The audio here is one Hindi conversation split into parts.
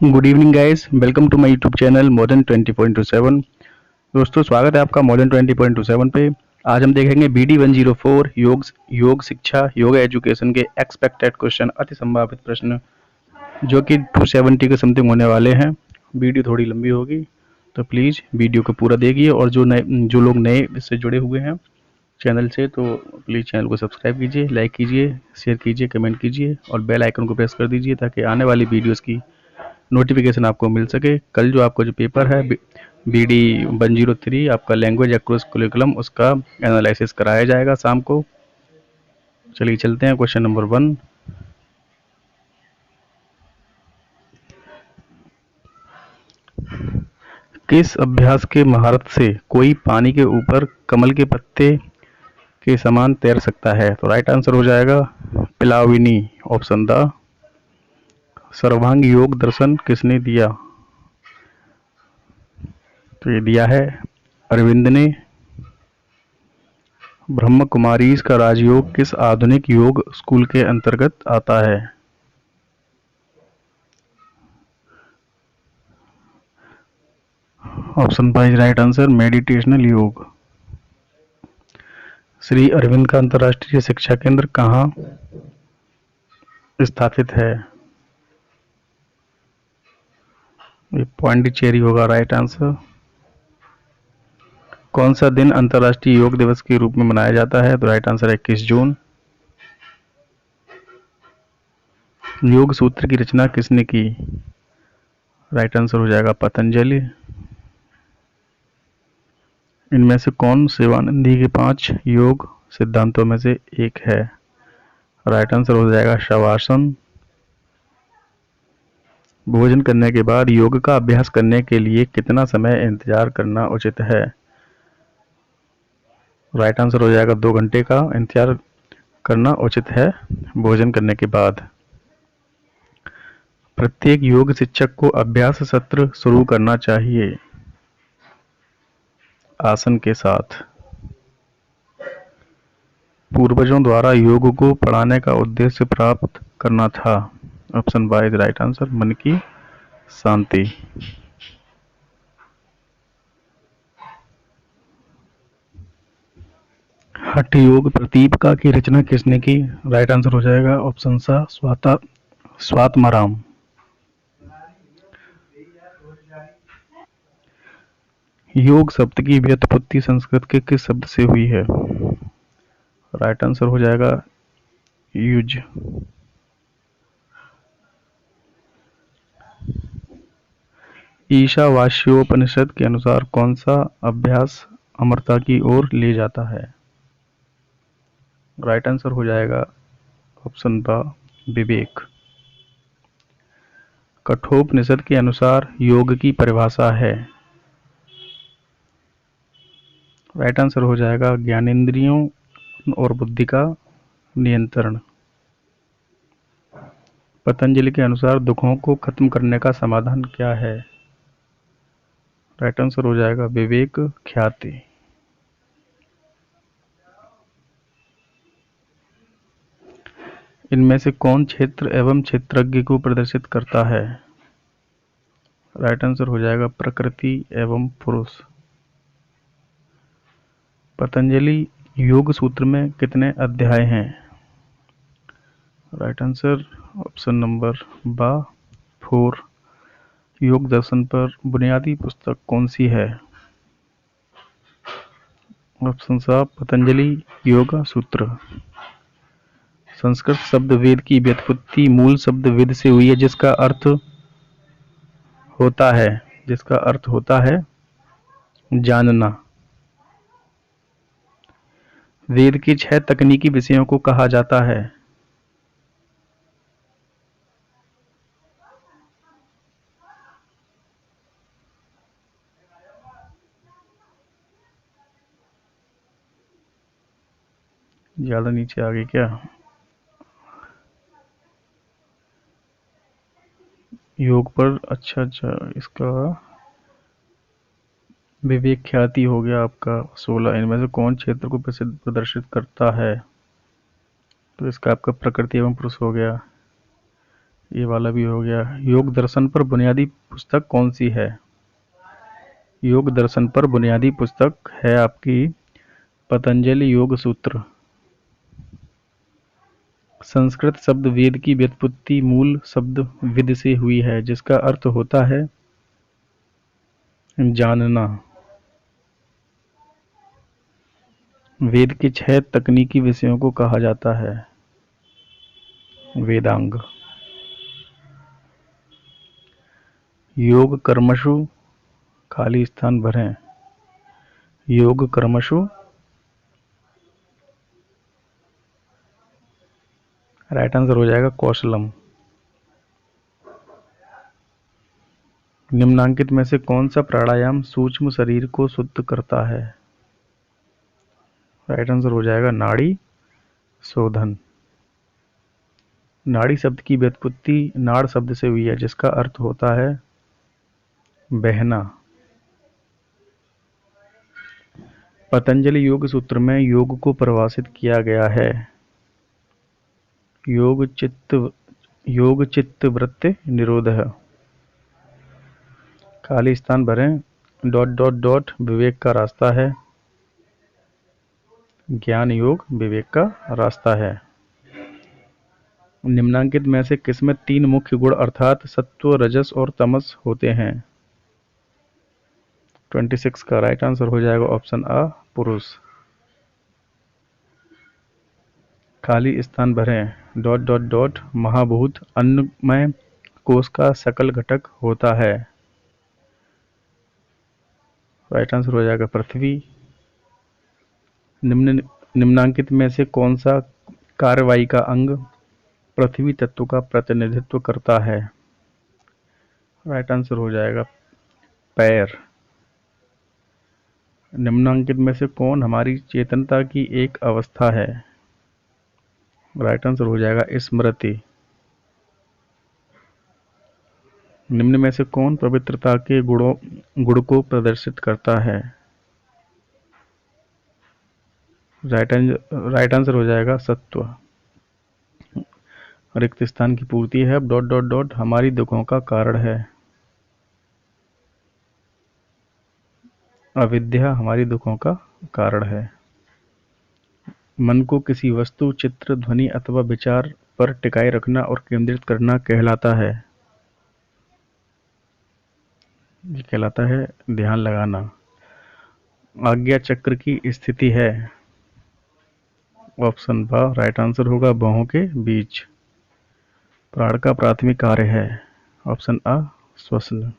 Good evening guys, welcome to my YouTube channel modern 20.27। दोस्तों, स्वागत है आपका मॉडर्न 20.27 पे। आज हम देखेंगे BD 104 योग शिक्षा योगा एजुकेशन के एक्सपेक्टेड क्वेश्चन, अति संभावित प्रश्न जो कि 270 के समथिंग होने वाले हैं। वीडियो थोड़ी लंबी होगी तो प्लीज़ वीडियो को पूरा देखिए, और जो लोग नए इससे जुड़े हुए हैं चैनल से, तो प्लीज़ चैनल को सब्सक्राइब कीजिए, लाइक कीजिए, शेयर कीजिए, कमेंट कीजिए और बेल आइकन को प्रेस कर दीजिए ताकि आने वाली वीडियोज़ की नोटिफिकेशन आपको मिल सके। कल जो आपका जो पेपर है BD 103 आपका लैंग्वेज अक्रॉस करिकुलम, उसका एनालिसिस कराया जाएगा शाम को। चलिए चलते हैं क्वेश्चन नंबर 1। किस अभ्यास के महारत से कोई पानी के ऊपर कमल के पत्ते के समान तैर सकता है? तो राइट आंसर हो जाएगा पिलाविनी, ऑप्शन द। सर्वांग योग दर्शन किसने दिया? तो ये दिया है अरविंद ने। ब्रह्म कुमारीज का राजयोग किस आधुनिक योग स्कूल के अंतर्गत आता है? Option by right answer meditational योग। श्री अरविंद का अंतर्राष्ट्रीय शिक्षा केंद्र कहाँ स्थापित है? ये पांडिचेरी होगा राइट आंसर। कौन सा दिन अंतर्राष्ट्रीय योग दिवस के रूप में मनाया जाता है? तो राइट आंसर है 21 जून। योग सूत्र की रचना किसने की? राइट आंसर हो जाएगा पतंजलि। इनमें से कौन शिवानंदी के 5 योग सिद्धांतों में से एक है? राइट आंसर हो जाएगा शवासन। भोजन करने के बाद योग का अभ्यास करने के लिए कितना समय इंतजार करना उचित है? राइट आंसर हो जाएगा 2 घंटे का इंतजार करना उचित है भोजन करने के बाद। प्रत्येक योग शिक्षक को अभ्यास सत्र शुरू करना चाहिए आसन के साथ। पूर्वजों द्वारा योग को पढ़ाने का उद्देश्य प्राप्त करना था। ऑप्शन बाय राइट आंसर मन की शांति। हठ योग प्रदीपिका की रचना किसने की? राइट आंसर हो जाएगा ऑप्शन सा स्वात्माराम। योग शब्द की व्युत्पत्ति संस्कृत के किस शब्द से हुई है? राइट आंसर हो जाएगा युज। ईशावास्योपनिषद के अनुसार कौन सा अभ्यास अमरता की ओर ले जाता है? राइट आंसर हो जाएगा ऑप्शन बा विवेक। कठोपनिषद के अनुसार योग की परिभाषा है। राइट आंसर हो जाएगा ज्ञानेंद्रियों और बुद्धि का नियंत्रण। पतंजलि के अनुसार दुखों को खत्म करने का समाधान क्या है? राइट आंसर हो जाएगा विवेक ख्याति। इनमें से कौन क्षेत्र एवं क्षेत्रज्ञ को प्रदर्शित करता है? राइट आंसर हो जाएगा प्रकृति एवं पुरुष। पतंजलि योग सूत्र में कितने अध्याय हैं? राइट आंसर ऑप्शन नंबर बा 4। योग दर्शन पर बुनियादी पुस्तक कौन सी है? ऑप्शन सा पतंजलि योगा सूत्र। संस्कृत शब्द वेद की व्युत्पत्ति मूल शब्द विद से हुई है जिसका अर्थ होता है जानना। वेद के 6 तकनीकी विषयों को कहा जाता है। ज्यादा नीचे आ गई क्या? योग पर अच्छा इसका विवेक ख्याति हो गया आपका 16। इनमें से कौन क्षेत्र को प्रदर्शित करता है? तो इसका आपका प्रकृति एवं पुरुष हो गया। ये वाला भी हो गया। योग दर्शन पर बुनियादी पुस्तक कौन सी है? योग दर्शन पर बुनियादी पुस्तक है आपकी पतंजलि योग सूत्र। संस्कृत शब्द वेद की व्युत्पत्ति मूल शब्द विद से हुई है, जिसका अर्थ होता है जानना। वेद के 6 तकनीकी विषयों को कहा जाता है वेदांग। योग कर्मसु खाली स्थान भरें। योग कर्मसु राइट आंसर हो जाएगा कौशलम। निम्नांकित में से कौन सा प्राणायाम सूक्ष्म शरीर को शुद्ध करता है? राइट आंसर हो जाएगा नाड़ी शोधन। नाड़ी शब्द की व्युत्पत्ति नाड़ शब्द से हुई है, जिसका अर्थ होता है बहना। पतंजलि योग सूत्र में योग को परिभाषित किया गया है योग चित्त वृत्ति निरोध। खाली स्थान भरें। डॉट डॉट डॉट विवेक का रास्ता है। ज्ञान योग विवेक का रास्ता है। निम्नांकित में से किसमें 3 मुख्य गुण अर्थात सत्व रजस और तमस होते हैं? 26 का राइट आंसर हो जाएगा ऑप्शन आ पुरुष। खाली स्थान भरें। डॉट डॉट डॉट महाभूत अन्नमय कोश का सकल घटक होता है। राइट आंसर हो जाएगा पृथ्वी। निम्नांकित में से कौन सा कार्रवाई का अंग पृथ्वी तत्व का प्रतिनिधित्व करता है? राइट आंसर हो जाएगा पैर। निम्नांकित में से कौन हमारी चेतनता की एक अवस्था है? राइट आंसर हो जाएगा स्मृति। निम्न में से कौन पवित्रता के गुण को प्रदर्शित करता है? राइट आंसर हो जाएगा सत्व। रिक्त स्थान की पूर्ति है। डॉट डॉट डॉट हमारी दुखों का कारण है। अविद्या हमारी दुखों का कारण है। मन को किसी वस्तु चित्र ध्वनि अथवा विचार पर टिकाए रखना और केंद्रित करना कहलाता है। ये कहलाता है ध्यान लगाना। आज्ञा चक्र की स्थिति है ऑप्शन बा राइट आंसर होगा बाहों के बीच। प्राण का प्राथमिक कार्य है ऑप्शन आ श्वसन।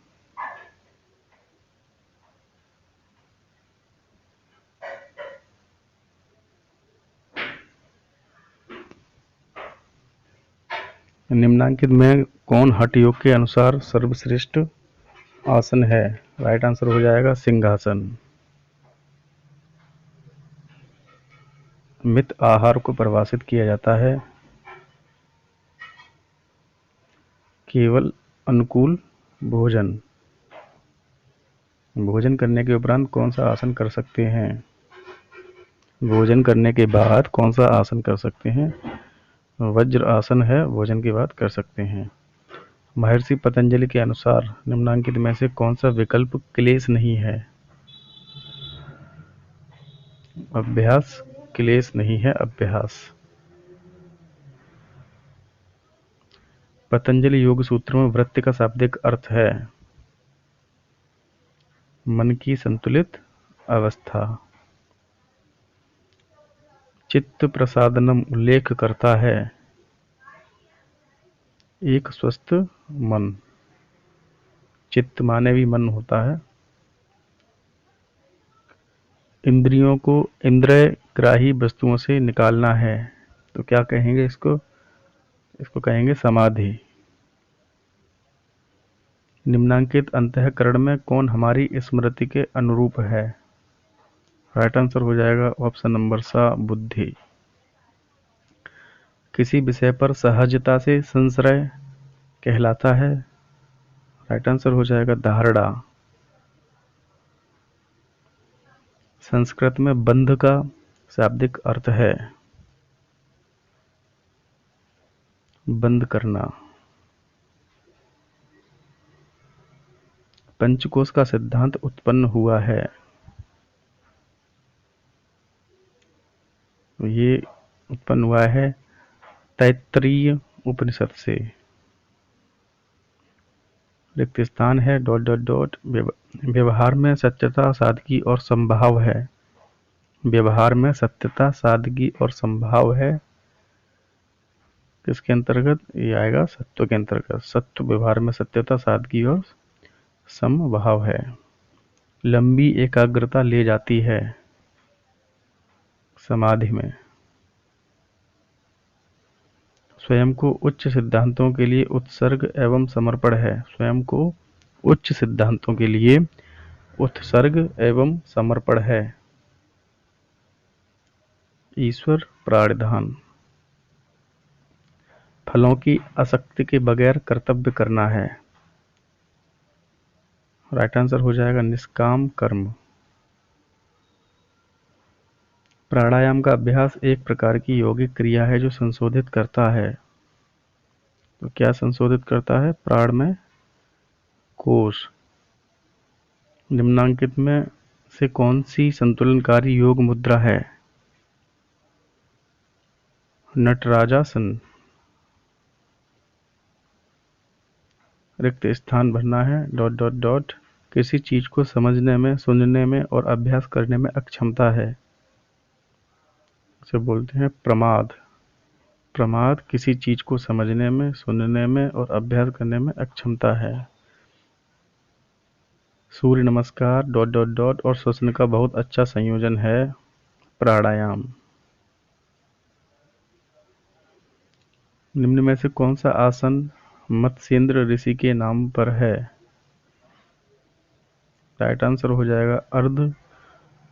निम्नांकित में कौन हठ योग के अनुसार सर्वश्रेष्ठ आसन है? राइट आंसर हो जाएगा सिंहासन। मित आहार को परिभाषित किया जाता है केवल अनुकूल भोजन। भोजन करने के उपरांत कौन सा आसन कर सकते हैं? भोजन करने के बाद कौन सा आसन कर सकते हैं? वज्र आसन है, भोजन के बाद कर सकते हैं। महर्षि पतंजलि के अनुसार निम्नांकित में से कौन सा विकल्प क्लेश नहीं है? अभ्यास क्लेश नहीं है अभ्यास। पतंजलि योग सूत्र में वृत्ति का शाब्दिक अर्थ है मन की संतुलित अवस्था। चित्त प्रसादनम उल्लेख करता है एक स्वस्थ मन। चित्त माने भी मन होता है। इंद्रियों को इंद्रियग्राही वस्तुओं से निकालना है तो क्या कहेंगे इसको? इसको कहेंगे समाधि। निम्नांकित अंतःकरण में कौन हमारी स्मृति के अनुरूप है? राइट आंसर हो जाएगा ऑप्शन नंबर सा बुद्धि। किसी विषय पर सहजता से संशय कहलाता है। राइट आंसर हो जाएगा धारणा। संस्कृत में बंध का शाब्दिक अर्थ है बंद करना। पंचकोश का सिद्धांत उत्पन्न हुआ है? ये उत्पन्न हुआ है तैत्तरीय उपनिषद से। रिक्त स्थान है डॉट डॉट डॉट। व्यवहार में सत्यता, सादगी और संभाव है। व्यवहार में सत्यता, सादगी और संभाव है किसके अंतर्गत? ये आएगा सत्व के अंतर्गत। सत्व व्यवहार में सत्यता, सादगी और समभाव है। लंबी एकाग्रता ले जाती है समाधि में। स्वयं को उच्च सिद्धांतों के लिए उत्सर्ग एवं समर्पण है। स्वयं को उच्च सिद्धांतों के लिए उत्सर्ग एवं समर्पण है। ईश्वर प्राणिधान। फलों की आसक्ति के बगैर कर्तव्य करना है। राइट आंसर हो जाएगा निष्काम कर्म। प्राणायाम का अभ्यास एक प्रकार की यौगिक क्रिया है जो संशोधित करता है। तो क्या संशोधित करता है? प्राण में कोश। निम्नांकित में से कौन सी संतुलनकारी योग मुद्रा है? नटराजासन। रिक्त स्थान भरना है डॉट डॉट डॉट। किसी चीज को समझने में, सुनने में और अभ्यास करने में अक्षमता है, इसे बोलते हैं प्रमाद। प्रमाद किसी चीज को समझने में, सुनने में और अभ्यास करने में अक्षमता है। सूर्य नमस्कार डॉट डॉट डॉट और श्वसन का बहुत अच्छा संयोजन है प्राणायाम। निम्न में से कौन सा आसन मत्स्येंद्र ऋषि के नाम पर है? राइट आंसर हो जाएगा अर्ध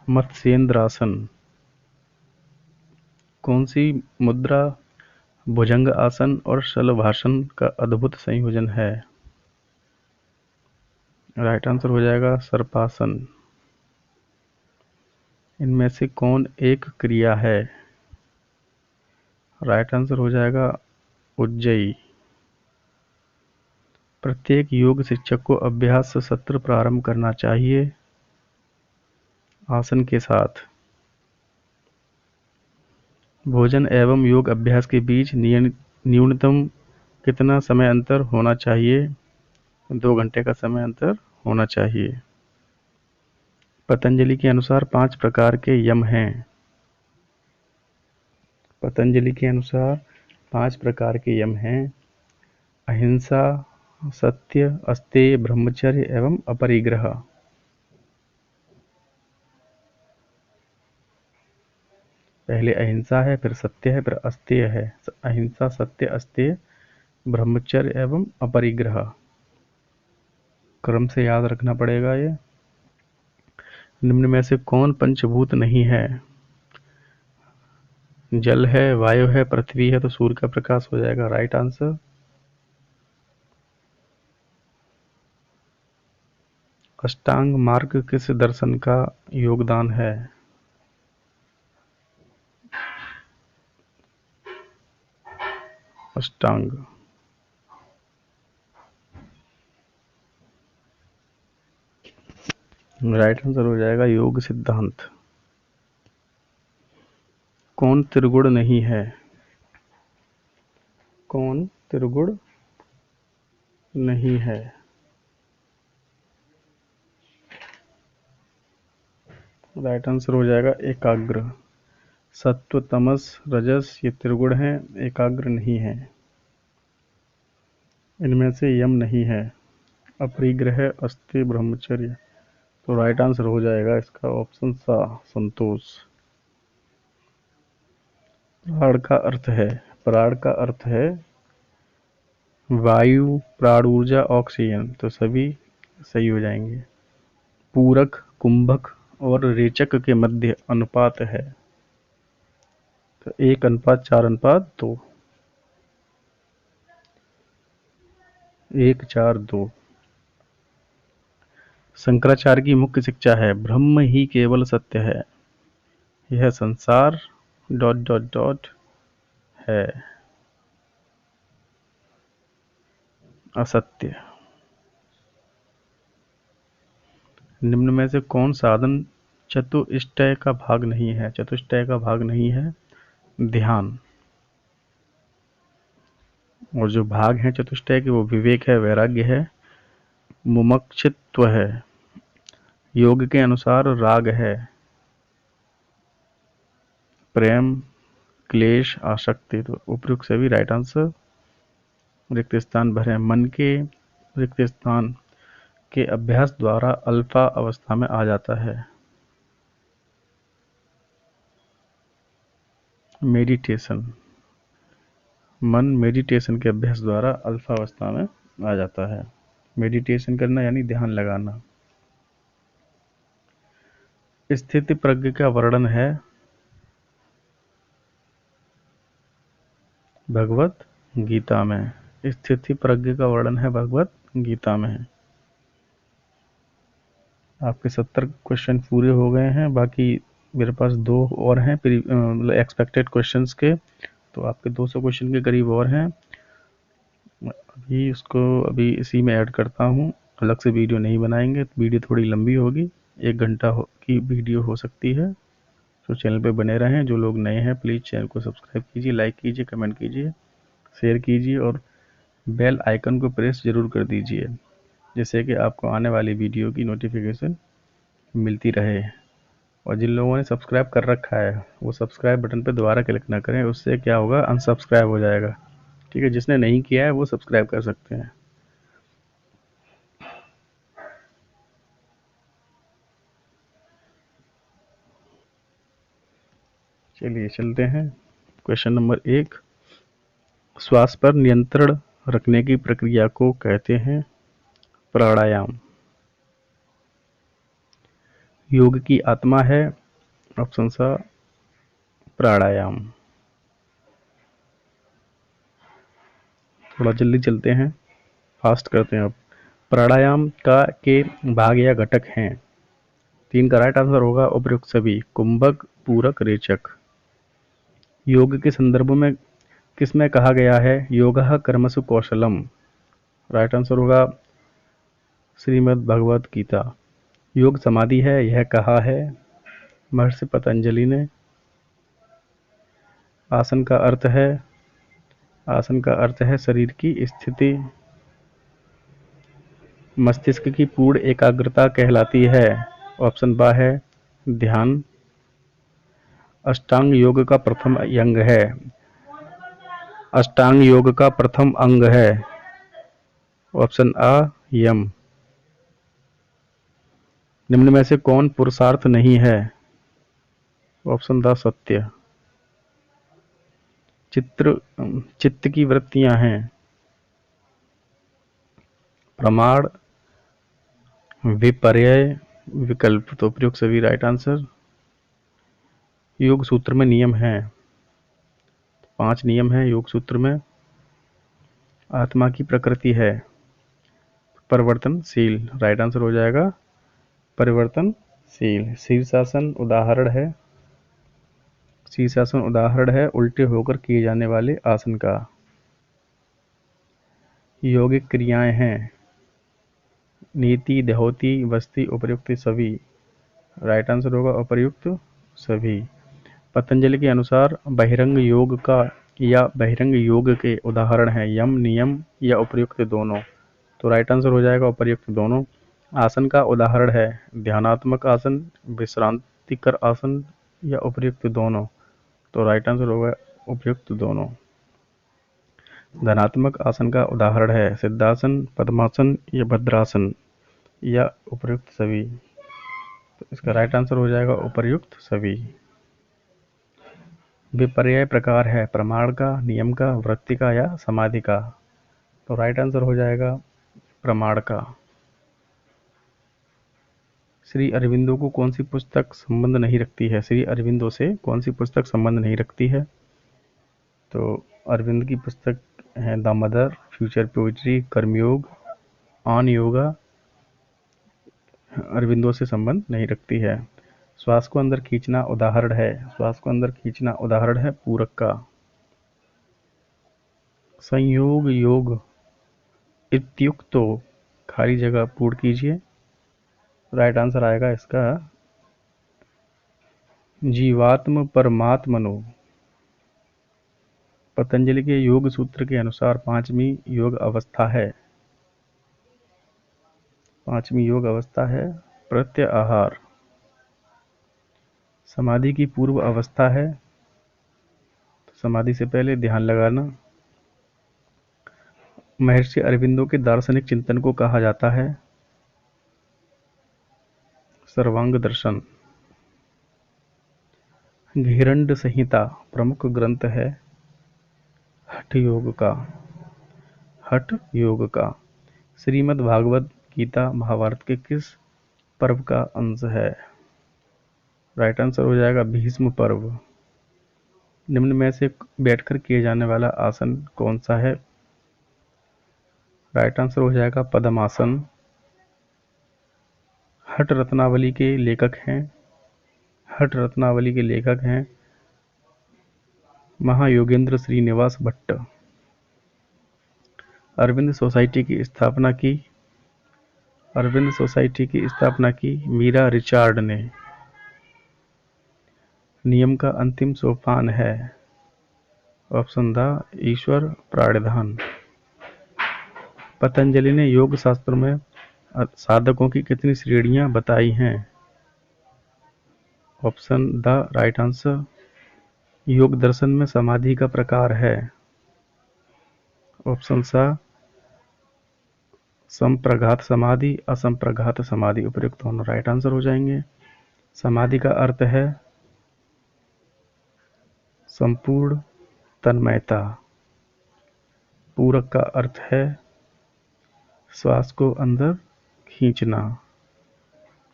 मत्स्येंद्रासन। कौन सी मुद्रा भुजंग आसन और शलभासन का अद्भुत संयोजन है? राइट आंसर हो जाएगा सर्पासन। इनमें से कौन एक क्रिया है? राइट आंसर हो जाएगा उज्जयी। प्रत्येक योग शिक्षक को अभ्यास सत्र प्रारंभ करना चाहिए आसन के साथ। भोजन एवं योग अभ्यास के बीच न्यूनतम कितना समय अंतर होना चाहिए? 2 घंटे का समय अंतर होना चाहिए। पतंजलि के अनुसार 5 प्रकार के यम हैं। पतंजलि के अनुसार 5 प्रकार के यम हैं। अहिंसा, सत्य, अस्तेय, ब्रह्मचर्य एवं अपरिग्रह। पहले अहिंसा है, फिर सत्य है, फिर अस्तेय है। अहिंसा, सत्य, अस्तेय, ब्रह्मचर्य एवं अपरिग्रह। क्रम से याद रखना पड़ेगा ये। निम्न में से कौन पंचभूत नहीं है? जल है, वायु है, पृथ्वी है, तो सूर्य का प्रकाश हो जाएगा राइट आंसर। अष्टांग मार्ग किस दर्शन का योगदान है? अष्टांग। राइट आंसर हो जाएगा योग सिद्धांत। कौन त्रिगुण नहीं है? कौन त्रिगुण नहीं है? राइट आंसर हो जाएगा एकाग्र। सत्व, तमस, रजस ये त्रिगुण हैं, एकाग्र नहीं है। इनमें से यम नहीं है। अपरिग्रह, अस्थिर, ब्रह्मचर्य। तो राइट आंसर हो जाएगा इसका ऑप्शन सा संतोष। प्राण का अर्थ है, प्राण का अर्थ है वायु, प्राण ऊर्जा, ऑक्सीजन। तो सभी सही हो जाएंगे। पूरक, कुंभक और रेचक के मध्य अनुपात है तो 1:4:2। 1:4:2। शंकराचार्य की मुख्य शिक्षा है ब्रह्म ही केवल सत्य है। यह संसार डॉट डॉट डॉट है असत्य। निम्न में से कौन साधन चतुष्टय का भाग नहीं है? चतुष्टय का भाग नहीं है ध्यान। और जो भाग हैं चतुष्टय के वो विवेक है, वैराग्य है, मुमुक्षुत्व है, योग के अनुसार राग है, प्रेम, क्लेश, आसक्ति। तो उपयुक्त सभी राइट आंसर। रिक्त स्थान भरें। मन के रिक्त स्थान के अभ्यास द्वारा अल्फा अवस्था में आ जाता है। मेडिटेशन। मन मेडिटेशन के अभ्यास द्वारा अल्फा अवस्था में आ जाता है। मेडिटेशन करना यानी ध्यान लगाना। स्थिति प्रज्ञ का वर्णन है भगवत गीता में। स्थिति प्रज्ञ का वर्णन है भगवत गीता में। आपके 70 क्वेश्चन पूरे हो गए हैं, बाकी मेरे पास 2 और हैं मतलब एक्सपेक्टेड क्वेश्चंस के, तो आपके 200 क्वेश्चन के करीब और हैं। अभी इसी में ऐड करता हूँ, अलग से वीडियो नहीं बनाएंगे, वीडियो थोड़ी लंबी होगी, 1 घंटा की वीडियो हो सकती है। तो चैनल पे बने रहें। जो लोग नए हैं प्लीज़ चैनल को सब्सक्राइब कीजिए, लाइक कीजिए, कमेंट कीजिए, शेयर कीजिए और बेल आइकन को प्रेस ज़रूर कर दीजिए, जिससे कि आपको आने वाली वीडियो की नोटिफिकेशन मिलती रहे। और जिन लोगों ने सब्सक्राइब कर रखा है वो सब्सक्राइब बटन पर दोबारा क्लिक ना करें, उससे क्या होगा, अनसब्सक्राइब हो जाएगा। ठीक है, जिसने नहीं किया है वो सब्सक्राइब कर सकते हैं। चलिए चलते हैं। क्वेश्चन नंबर 1, श्वास पर नियंत्रण रखने की प्रक्रिया को कहते हैं प्राणायाम। योग की आत्मा है ऑप्शन सा प्राणायाम। थोड़ा जल्दी चलते हैं, फास्ट करते हैं अब। प्राणायाम का के भाग या घटक हैं। 3 का राइट आंसर होगा उपयुक्त सभी। कुंभक, पूरक, रेचक। योग के संदर्भ में किस में कहा गया है योगः कर्मसु कौशलम? राइट आंसर होगा श्रीमद् भगवत गीता। योग समाधि है, यह कहा है महर्षि पतंजलि ने। आसन का अर्थ है शरीर की स्थिति। मस्तिष्क की पूर्ण एकाग्रता कहलाती है। ऑप्शन बा है ध्यान। अष्टांग योग का प्रथम अंग है। अष्टांग योग का प्रथम अंग है ऑप्शन आ यम। निम्न में से कौन पुरुषार्थ नहीं है? ऑप्शन द सत्य। चित्त की वृत्तियां हैं प्रमाण, विपर्यय, विकल्प। तो प्रयुक्त सभी राइट आंसर। योग सूत्र में नियम हैं 5 नियम हैं योग सूत्र में। आत्मा की प्रकृति है परिवर्तनशील। राइट आंसर हो जाएगा परिवर्तनशील। शीर्षासन उदाहरण है उल्टे होकर किए जाने वाले आसन का। यौगिक क्रियाएं हैं नीति, देहोती, वस्ती, उपर्युक्त सभी। राइट आंसर होगा उपर्युक्त सभी। पतंजलि के अनुसार बहिरंग योग का या बहिरंग योग के उदाहरण हैं यम, नियम या उपर्युक्त दोनों। तो राइट आंसर हो जाएगा उपर्युक्त दोनों। आसन का उदाहरण है ध्यानात्मक आसन, विश्रांतिकर आसन या उपर्युक्त दोनों। तो राइट आंसर होगा उपर्युक्त दोनों। धनात्मक आसन का उदाहरण है सिद्धासन, पद्मासन या भद्रासन या उपर्युक्त सभी। तो इसका राइट आंसर हो जाएगा उपर्युक्त सभी। विपर्यय प्रकार है प्रमाण का, नियम का, वृत्ति का या समाधि का। तो राइट आंसर हो जाएगा प्रमाण का। श्री अरविंदो को कौन सी पुस्तक संबंध नहीं रखती है? श्री अरविंदो से कौन सी पुस्तक संबंध नहीं रखती है? तो अरविंद की पुस्तक है द मदर, फ्यूचर पोइट्री, कर्मयोग, ऑन योगा अरविंदो से संबंध नहीं रखती है। श्वास को अंदर खींचना उदाहरण है पूरक का। संयोग योग इत्युक्तो खाली जगह पूर्ण कीजिए। राइट आंसर आएगा इसका जीवात्म परमात्मनो। पतंजलि के योग सूत्र के अनुसार पांचवी योग अवस्था है प्रत्याहार। समाधि की पूर्व अवस्था है, तो समाधि से पहले ध्यान लगाना। महर्षि अरविंदो के दार्शनिक चिंतन को कहा जाता है सर्वांग दर्शन। घेरंड संहिता प्रमुख ग्रंथ है हठ योग का। श्रीमद् भागवत गीता महाभारत के किस पर्व का अंश है? राइट आंसर हो जाएगा भीष्म पर्व। निम्न में से बैठकर किए जाने वाला आसन कौन सा है? राइट आंसर हो जाएगा पद्मासन। हठ रत्नावली के लेखक हैं महायोगेंद्र श्रीनिवास भट्ट। अरविंद सोसाइटी की स्थापना की मीरा रिचार्ड ने। नियम का अंतिम सोपान है ऑप्शन द ईश्वर प्राणिधान। पतंजलि ने योग शास्त्र में साधकों की कितनी श्रेणियां बताई हैं? ऑप्शन द राइट आंसर योग दर्शन में समाधि का प्रकार है ऑप्शन सा संप्रघात समाधि असंप्रघात समाधि। उपयुक्त दोनों राइट आंसर हो जाएंगे। समाधि का अर्थ है संपूर्ण तन्मयता। पूरक का अर्थ है श्वास को अंदर खींचना।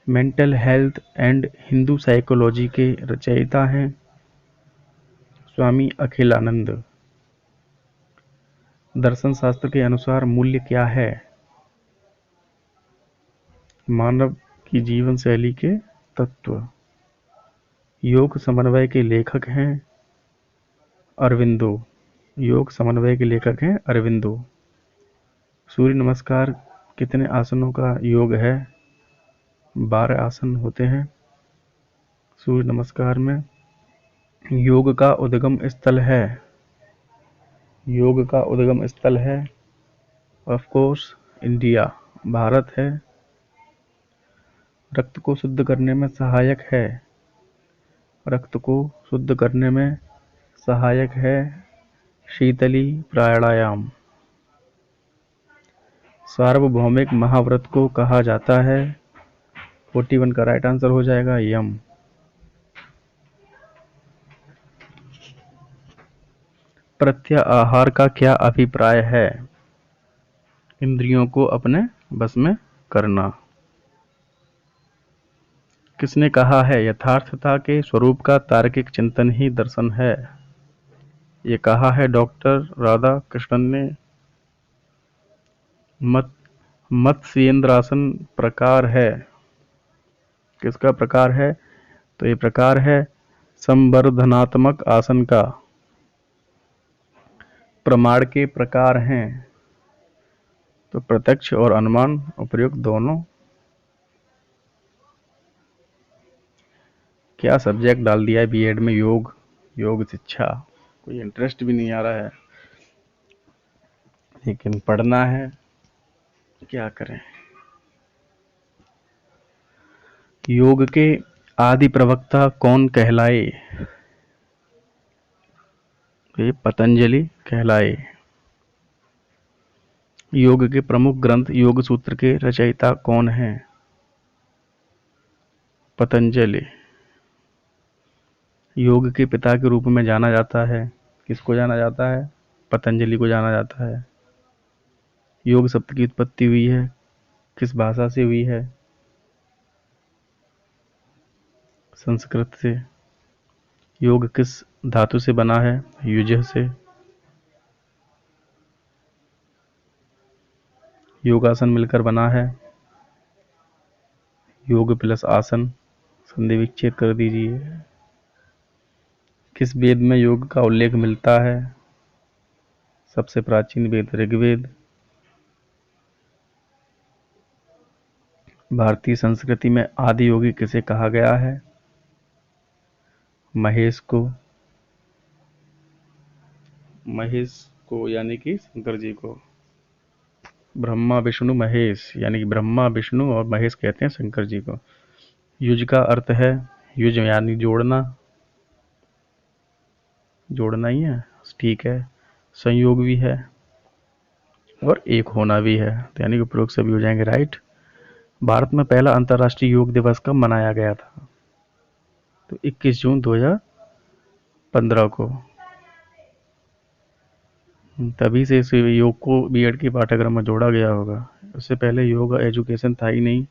Mental health and Hindu psychology के रचयिता हैं स्वामी अखिलानंद। दर्शन शास्त्र के अनुसार मूल्य क्या है? मानव की जीवन शैली के तत्व। योग समन्वय के लेखक हैं अरविंदो। सूर्य नमस्कार कितने आसनों का योग है? 12 आसन होते हैं सूर्य नमस्कार में। योग का उद्गम स्थल है ऑफ कोर्स इंडिया, भारत है। रक्त को शुद्ध करने में सहायक है शीतली प्राणायाम। सार्वभौमिक महाव्रत को कहा जाता है 41 का राइट आंसर हो जाएगा यम। प्रत्याहार का क्या अभिप्राय है? इंद्रियों को अपने बस में करना। किसने कहा है यथार्थता के स्वरूप का तार्किक चिंतन ही दर्शन है? ये कहा है डॉक्टर राधा कृष्णन ने। मत्स्येंद्रासन प्रकार है, किसका प्रकार है? तो ये प्रकार है संवर्धनात्मक आसन का। प्रमाण के प्रकार हैं तो प्रत्यक्ष और अनुमान उपयुक्त दोनों। क्या सब्जेक्ट डाल दिया है बीएड में? योग शिक्षा। कोई इंटरेस्ट भी नहीं आ रहा है, लेकिन पढ़ना है, क्या करें। योग के आदि प्रवक्ता कौन कहलाए? ये पतंजलि कहलाए। योग के प्रमुख ग्रंथ योग सूत्र के रचयिता कौन हैं? पतंजलि। योग के पिता के रूप में जाना जाता है, किसको जाना जाता है? पतंजलि को जाना जाता है। योग शब्द की उत्पत्ति हुई है, किस भाषा से हुई है? संस्कृत से। योग किस धातु से बना है? युजः से। योगासन मिलकर बना है योग प्लस आसन। संधि विच्छेद कर दीजिए। किस वेद में योग का उल्लेख मिलता है? सबसे प्राचीन वेद ऋग्वेद। भारतीय संस्कृति में आदि योगी किसे कहा गया है? महेश को। महेश को यानी कि शंकर जी को। ब्रह्मा विष्णु महेश यानी कि ब्रह्मा विष्णु और महेश कहते हैं शंकर जी को। युज का अर्थ है, युज यानी जोड़ना, जोड़ना ही है, ठीक है। संयोग भी है और एक होना भी है, तो यानी कि उपरोक्त सभी हो जाएंगे राइट। भारत में पहला अंतर्राष्ट्रीय योग दिवस कब मनाया गया था? तो 21 जून 2015 को। तभी से इस योग को बीएड के पाठ्यक्रम में जोड़ा गया होगा, उससे पहले योग एजुकेशन था ही नहीं।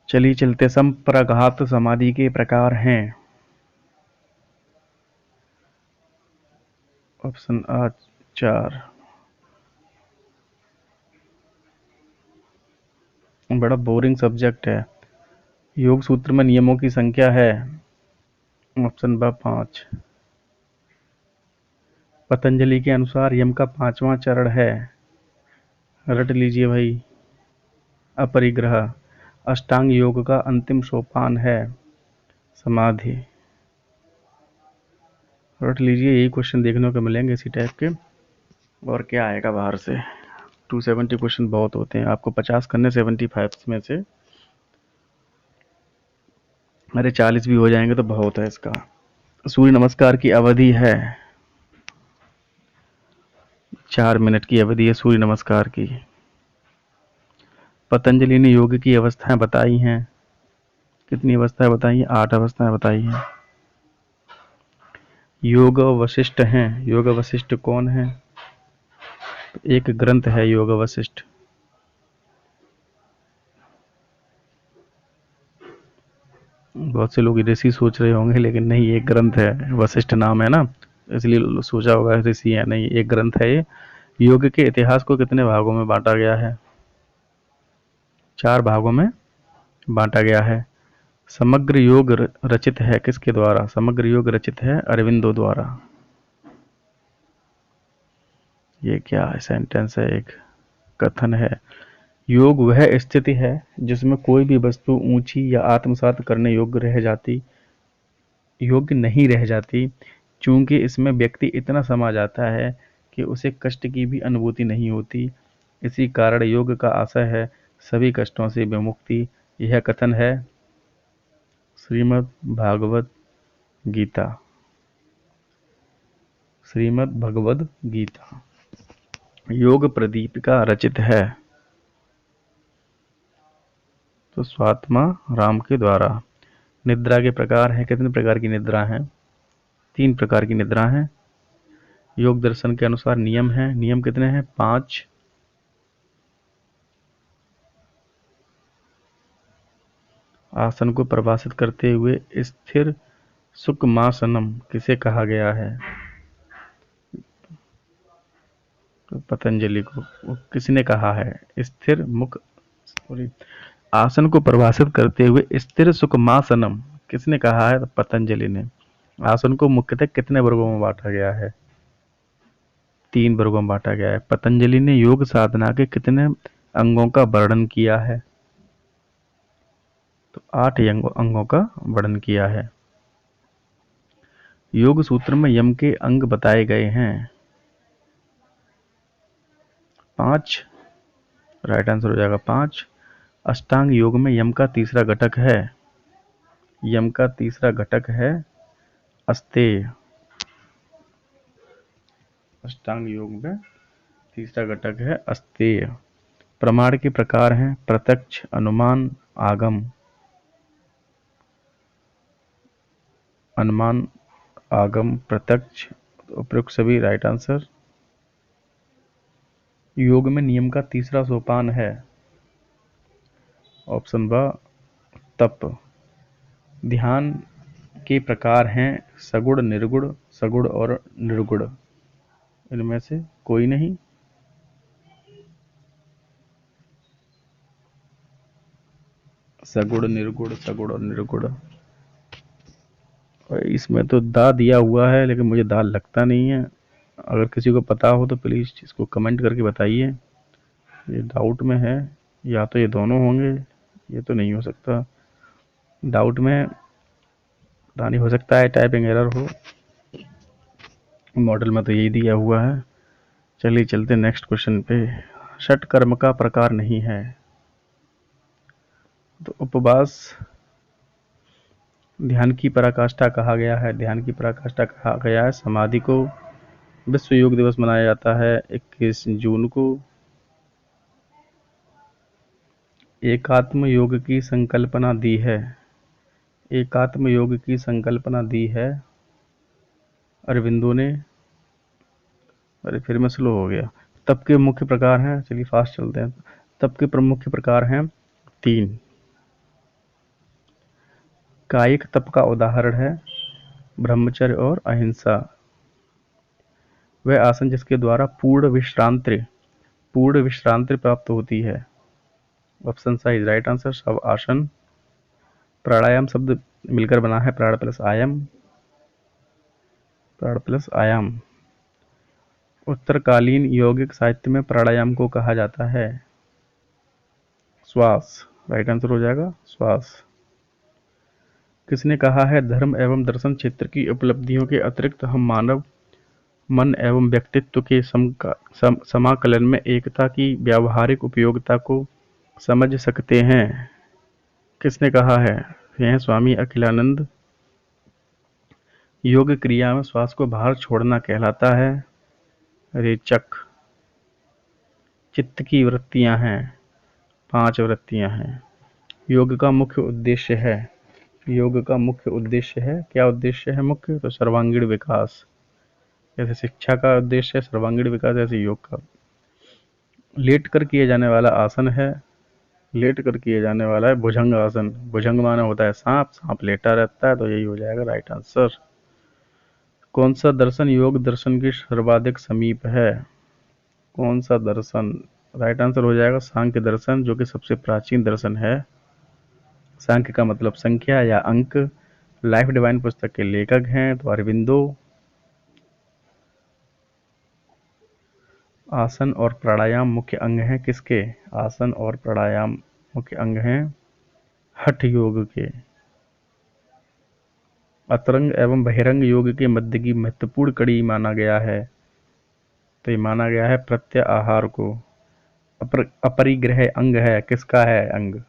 चलिए चलते, संप्रघात समाधि के प्रकार हैं। ऑप्शन आ 4। बड़ा बोरिंग सब्जेक्ट है। योग सूत्र में नियमों की संख्या है। ऑप्शन ब 5। पतंजलि के अनुसार यम का 5वां चरण है, रट लीजिए भाई, अपरिग्रह। अष्टांग योग का अंतिम सोपान है समाधि। रट लीजिए, यही क्वेश्चन देखने को मिलेंगे इसी टाइप के। और क्या आएगा बाहर से? 270 क्वेश्चन बहुत होते हैं, आपको 50 करने 75 में से। अरे 40 भी हो जाएंगे तो बहुत है इसका। सूर्य नमस्कार की अवधि है 4 मिनट की अवधि है सूर्य नमस्कार की। पतंजलि ने योग की अवस्थाएं बताई हैं, कितनी अवस्थाएं बताई हैं? 8 अवस्थाएं बताई हैं। योग वशिष्ठ हैं, योग वशिष्ठ कौन है? तो एक ग्रंथ है योग वशिष्ठ। बहुत से लोग ऋषि सोच रहे होंगे, लेकिन नहीं, एक ग्रंथ है, वशिष्ठ नाम है ना, इसलिए सोचा होगा ऋषि है, नहीं, एक ग्रंथ है ये। योग के इतिहास को कितने भागों में बांटा गया है? 4 भागों में बांटा गया है। समग्र योग रचित है किसके द्वारा? समग्र योग रचित है अरविंदो द्वारा। ये क्या है? सेंटेंस है, एक कथन है। योग वह स्थिति है जिसमें कोई भी वस्तु ऊंची या आत्मसात करने योग्य नहीं रह जाती, चूंकि इसमें व्यक्ति इतना समा जाता है कि उसे कष्ट की भी अनुभूति नहीं होती। इसी कारण योग का आशय है सभी कष्टों से विमुक्ति। यह कथन है श्रीमद् भागवत गीता। श्रीमद् भगवद गीता। योग प्रदीपिका रचित है तो स्वात्मा राम के द्वारा। निद्रा के प्रकार हैं, कितने प्रकार की निद्रा हैं? 3 प्रकार की निद्रा हैं। योग दर्शन के अनुसार नियम हैं, नियम कितने हैं? 5। आसन को परिभाषित करते हुए स्थिर सुखमासनम किसे कहा गया है? तो पतंजलि को। किसने कहा है? स्थिर मुख सॉरी आसन को परिभाषित करते हुए स्थिर सुखमासनम किसने कहा है? तो पतंजलि ने। आसन को मुख्यतः कितने वर्गों में बांटा गया है? 3 वर्गों में बांटा गया है। पतंजलि ने योग साधना के कितने अंगों का वर्णन किया है? तो 8 अंगों का वर्णन किया है। योग सूत्र में यम के अंग बताए गए हैं 5, राइट आंसर हो जाएगा 5। अष्टांग योग में यम का तीसरा घटक है, यम का तीसरा घटक है अस्तेय। अष्टांग योग में तीसरा घटक है अस्तेय। प्रमाण के प्रकार हैं प्रत्यक्ष, अनुमान, आगम। अनुमान, आगम, प्रत्यक्ष, उपयुक्त सभी राइट आंसर। योग में नियम का तीसरा सोपान है ऑप्शन ब तप। ध्यान के प्रकार हैं सगुण, निर्गुण, सगुण और निर्गुण। इनमें से कोई नहीं। सगुण, निर्गुण, सगुण और निर्गुण। और इसमें तो दा दिया हुआ है, लेकिन मुझे दा लगता नहीं है। अगर किसी को पता हो तो प्लीज़ इसको कमेंट करके बताइए, ये डाउट में है। या तो ये दोनों होंगे, ये तो नहीं हो सकता, डाउट में पता नहीं, हो सकता है टाइपिंग एरर हो, मॉडल में तो यही दिया हुआ है। चलिए चलते नेक्स्ट क्वेश्चन पे। षट कर्म का प्रकार नहीं है, तो उपवास ध्यान की पराकाष्ठा कहा गया है, ध्यान की पराकाष्ठा कहा गया है। समाधि को विश्व योग दिवस मनाया जाता है 21 जून को। एकात्म योग की संकल्पना दी है, एकात्म योग की संकल्पना दी है अरविंदो ने। अरे फिर मैं स्लो हो गया। तप के मुख्य प्रकार हैं, चलिए फास्ट चलते हैं। तप के प्रमुख प्रकार हैं 3। कायिक तप का उदाहरण है ब्रह्मचर्य और अहिंसा। वह आसन जिसके द्वारा पूर्ण विश्रांति प्राप्त होती है। ऑप्शन सा इज राइट आंसर, शव आसन। प्राणायाम शब्द मिलकर बना है प्राण प्लस आयाम, प्राण प्लस आयाम। उत्तरकालीन यौगिक साहित्य में प्राणायाम को कहा जाता है श्वास, राइट आंसर हो जाएगा श्वास। किसने कहा है धर्म एवं दर्शन क्षेत्र की उपलब्धियों के अतिरिक्त हम मानव मन एवं व्यक्तित्व के समाकलन में एकता की व्यावहारिक उपयोगिता को समझ सकते हैं। किसने कहा है? ये हैं स्वामी अखिलानंद। योग क्रिया में श्वास को बाहर छोड़ना कहलाता है रेचक। चित्त की वृत्तियां हैं 5 वृत्तियां हैं। योग का मुख्य उद्देश्य है, योग का मुख्य उद्देश्य है, क्या उद्देश्य है मुख्य? तो सर्वांगीण विकास। जैसे शिक्षा का उद्देश्य है सर्वांगीण विकास, ऐसे योग का। लेट कर किए जाने वाला आसन है, लेट कर किए जाने वाला है भुजंग आसन। भुजंग माना होता है सांप, सांप लेटा रहता है, तो यही हो जाएगा राइट आंसर। कौन सा दर्शन योग दर्शन के सर्वाधिक समीप है? कौन सा दर्शन? राइट आंसर हो जाएगा सांख्य दर्शन, जो कि सबसे प्राचीन दर्शन है। सांख्य का मतलब संख्या या अंक। लाइफ डिवाइन पुस्तक के लेखक हैं तो अरविंदो। आसन और प्राणायाम मुख्य अंग हैं किसके? आसन और प्राणायाम मुख्य अंग हैं हठ योग के। अतरंग एवं बहिरंग योग के मध्य की महत्वपूर्ण कड़ी माना गया है, तो ये माना गया है प्रत्याहार को। अपरिग्रह अंग है, किसका है अंग?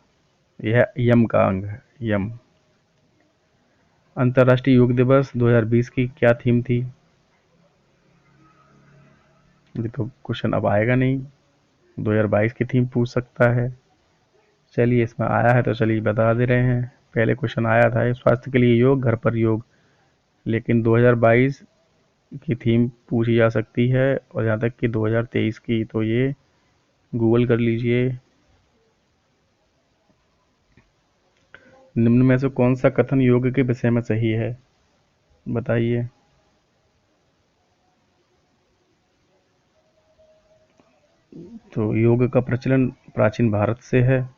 यह यम का अंग है, यम। अंतर्राष्ट्रीय योग दिवस 2020 की क्या थीम थी? ये तो क्वेश्चन अब आएगा नहीं, 2022 की थीम पूछ सकता है। चलिए इसमें आया है तो चलिए बता दे रहे हैं। पहले क्वेश्चन आया था स्वास्थ्य के लिए योग, घर पर योग, लेकिन 2022 की थीम पूछी जा सकती है, और जहाँ तक कि 2023 की, तो ये गूगल कर लीजिए। निम्न में से कौन सा कथन योग के विषय में सही है, बताइए। तो योग का प्रचलन प्राचीन भारत से है,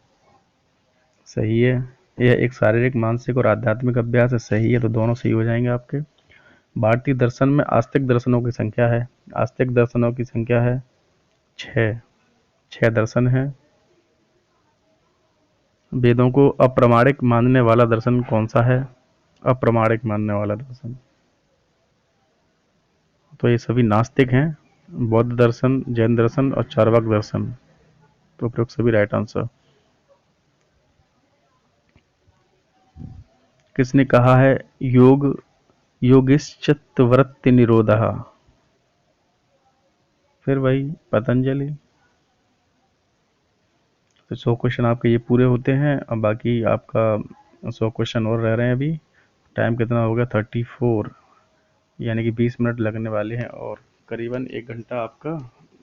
सही है। यह एक शारीरिक, मानसिक और आध्यात्मिक अभ्यास है, सही है। तो दोनों सही हो जाएंगे आपके। भारतीय दर्शन में आस्तिक दर्शनों की संख्या है, आस्तिक दर्शनों की संख्या है 6, 6 दर्शन है। वेदों को अप्रामाणिक मानने वाला दर्शन कौन सा है? अप्रामाणिक मानने वाला दर्शन, तो ये सभी नास्तिक हैं। बौद्ध दर्शन, जैन दर्शन और चार्वाक दर्शन, तो उपरोक्त सभी राइट आंसर। किसने कहा है योग योगिश्चित्तवृत्ति निरोधः? फिर वही पतंजलि। तो 100 क्वेश्चन आपके ये पूरे होते हैं। अब बाकी आपका 100 क्वेश्चन और रह रहे हैं अभी। टाइम कितना हो गया? 34, यानी कि 20 मिनट लगने वाले हैं, और करीबन 1 घंटा आपका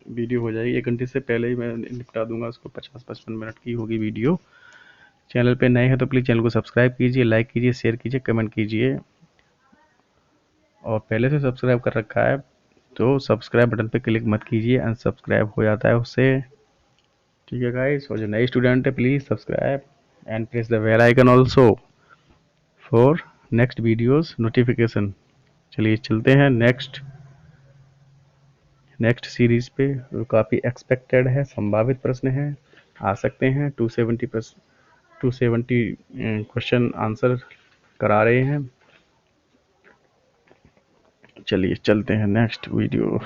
वीडियो हो जाएगी। 1 घंटे से पहले ही मैं निपटा दूंगा इसको। 50-55 मिनट की होगी वीडियो। चैनल पे नए हैं तो प्लीज़ चैनल को सब्सक्राइब कीजिए, लाइक कीजिए, शेयर कीजिए, कमेंट कीजिए। और पहले से सब्सक्राइब कर रखा है तो सब्सक्राइब बटन पे क्लिक मत कीजिए, अनसब्सक्राइब हो जाता है उससे। ठीक है गाइस, और जो नए स्टूडेंट है please subscribe and press the bell icon also for next videos notification. चलिए चलते हैं नेक्स्ट सीरीज पे, जो काफ़ी एक्सपेक्टेड है, संभावित प्रश्न है। आ सकते हैं। 270 क्वेश्चन आंसर करा रहे हैं। चलिए चलते हैं next video.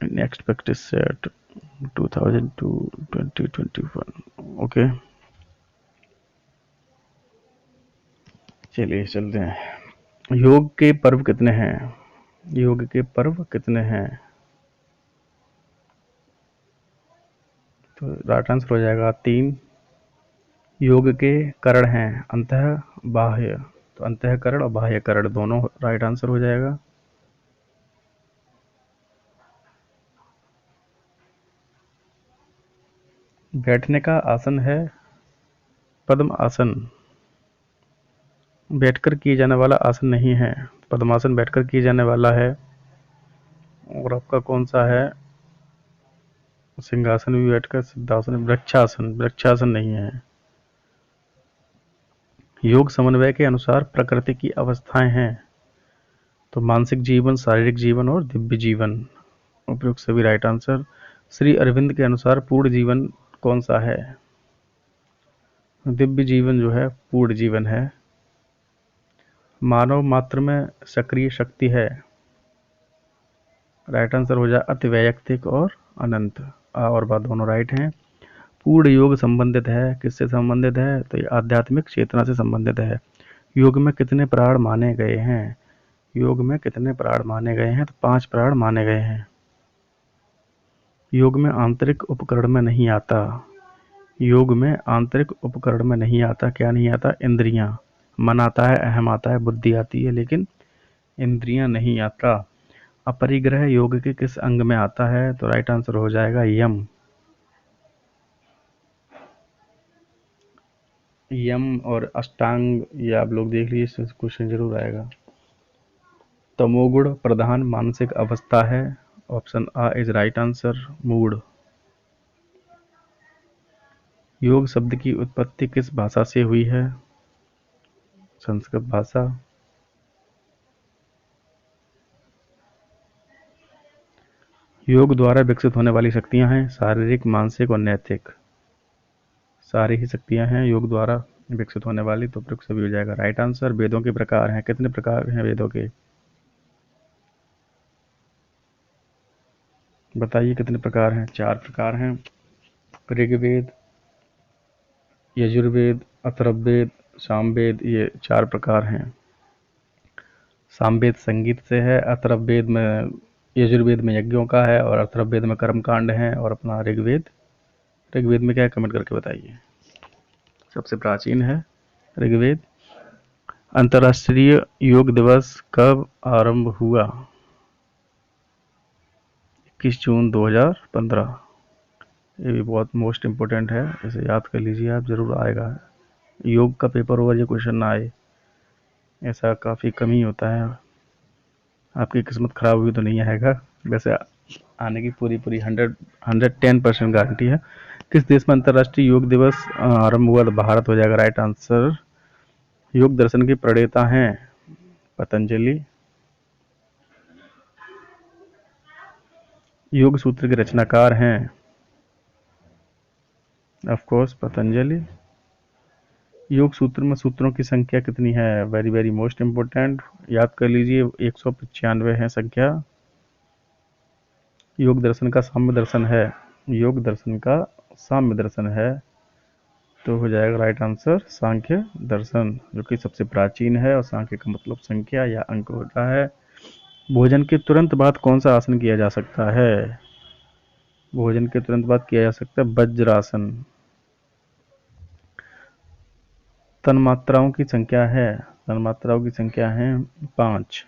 Next practice set 2002 2021। Okay, चलिए चलते हैं। योग के पर्व कितने हैं? योग के पर्व कितने हैं? तो राइट आंसर हो जाएगा 3। योग के करण हैं अंतः बाह्य, तो अंतःकरण और बाह्यकरण दोनों राइट आंसर हो जाएगा। बैठने का आसन है पद्म आसन। बैठकर किए जाने वाला आसन नहीं है। पद्मासन बैठकर किए जाने वाला है। और आपका कौन सा है? सिंहासन भी बैठकर, सिद्धासन, वृक्षासन नहीं है। योग समन्वय के अनुसार प्रकृति की अवस्थाएं हैं, तो मानसिक जीवन, शारीरिक जीवन और दिव्य जीवन। उपयुक्त सभी राइट आंसर। श्री अरविंद के अनुसार पूर्ण जीवन कौन सा है? दिव्य जीवन जो है पूर्ण जीवन है। मानव मात्र में सक्रिय शक्ति है। राइट आंसर हो जाए अतिवैयक्तिक और अनंत। आ और बा दोनों राइट हैं। पूर्ण योग संबंधित है, किससे संबंधित है? तो ये आध्यात्मिक चेतना से संबंधित है। योग में कितने प्राण माने गए हैं? योग में कितने प्राण माने गए हैं? तो 5 प्राण माने गए हैं। योग में आंतरिक उपकरण में नहीं आता। योग में आंतरिक उपकरण में नहीं आता। क्या नहीं आता? इंद्रियां। मन आता है, अहम आता है, बुद्धि आती है, लेकिन इंद्रियां नहीं आता। अपरिग्रह योग के किस अंग में आता है? तो राइट आंसर हो जाएगा यम। यम और अष्टांग, ये आप लोग देख लीजिए, क्वेश्चन जरूर आएगा। तमोगुण प्रधान मानसिक अवस्था है। Option A is right answer, mood. योग शब्द की उत्पत्ति किस भाषा से हुई है? संस्कृत भाषा। योग द्वारा विकसित होने वाली शक्तियां हैं शारीरिक, मानसिक और नैतिक। सारी ही शक्तियां हैं योग द्वारा विकसित होने वाली, तो प्रयुक्त सभी हो जाएगा राइट आंसर। वेदों के प्रकार हैं, कितने प्रकार हैं वेदों के? बताइए कितने प्रकार हैं? 4 प्रकार हैं। ऋग्वेद, यजुर्वेद, अथर्ववेद, सामवेद, ये 4 प्रकार हैं। सामवेद संगीत से है, अथर्ववेद में, यजुर्वेद में यज्ञों का है, और अथर्ववेद में कर्मकांड है, और अपना ऋग्वेद में क्या है कमेंट करके बताइए। सबसे प्राचीन है ऋग्वेद। अंतर्राष्ट्रीय योग दिवस कब आरंभ हुआ? 21 जून 2015। ये भी बहुत मोस्ट इम्पोर्टेंट है, इसे याद कर लीजिए आप, जरूर आएगा। योग का पेपर होगा, ये क्वेश्चन ना आए ऐसा काफ़ी कम ही होता है। आपकी किस्मत खराब हुई तो नहीं आएगा, वैसे आने की पूरी 110% गारंटी है। किस देश में अंतर्राष्ट्रीय योग दिवस आरंभ हुआ? तो भारत हो जाएगा राइट आंसर। योग दर्शन के प्रणेता हैं पतंजलि। योग सूत्र के रचनाकार हैं ऑफ कोर्स पतंजलि। योग सूत्र में सूत्रों की संख्या कितनी है? वेरी वेरी मोस्ट इम्पोर्टेंट, याद कर लीजिए, 195 है संख्या। योग दर्शन का साम्य दर्शन है। योग दर्शन का साम्य दर्शन है, तो हो जाएगा राइट आंसर सांख्य दर्शन, जो कि सबसे प्राचीन है। और सांख्य का मतलब संख्या या अंक होता है। भोजन के तुरंत बाद कौन सा आसन किया जा सकता है? भोजन के तुरंत बाद किया जा सकता है वज्रासन। तन्मात्राओं की संख्या है, तन्मात्राओं की संख्या है 5।